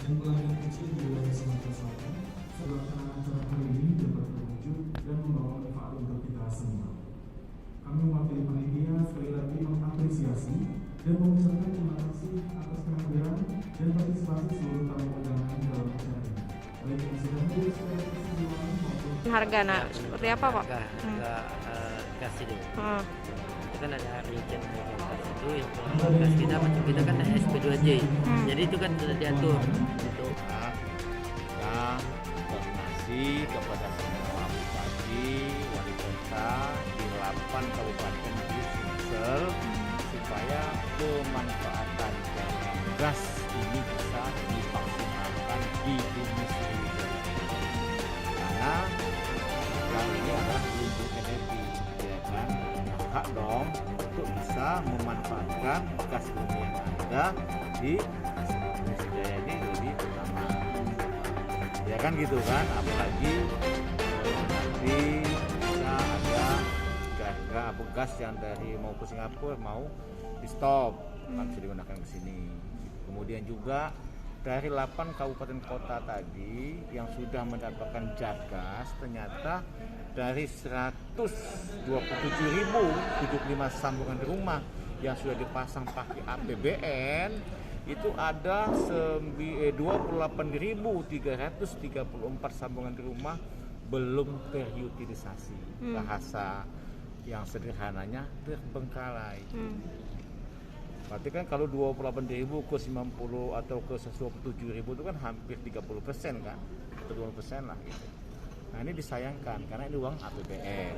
dan pelanggan kecil di wilayah Sumatera Selatan, setelah acara hari ini dapat terwujud dan membawa manfaat untuk kita semua. Kami mewakili panitia sekali lagi mengapresiasi dan mengucapkan terima kasih atas kehadiran dan partisipasi seluruh tamu undangan dalam acara ini. Baik yang sudah hadir secara keseluruhan maupun Harga seperti apa Pak? Harga gas itu. Itu kan ada rincian harga gas itu yang gas kita macam kita kan ada SP2J. Jadi itu kan sudah diatur untuk yang koordinasi kepada semua bupati, wali kota di 8 kabupaten di Sumsel supaya pemanfaatan jaringan gas ini bisa dimaksimalkan di bumi Sriwijaya. Karena yang ini adalah lumbung energi, ya kan? Hak dong untuk bisa memanfaatkan gas bumi yang ada di Sriwijaya ini lebih utama. Ya kan gitu kan, apalagi nanti bisa ada gas yang dari mau ke Singapura mau di stop kan bisa digunakan ke sini. Kemudian juga dari 8 kabupaten kota tadi yang sudah mendapatkan gas ternyata dari 127.075 sambungan di rumah yang sudah dipasang pakai APBN itu ada 28.334 sambungan di rumah belum terutilisasi. Bahasa yang sederhananya terbengkalai. Berarti kan kalau 28.000 ke 90 atau ke 127.000 itu kan hampir 30% kan, atau 20% lah gitu. Nah ini disayangkan karena ini uang APBN.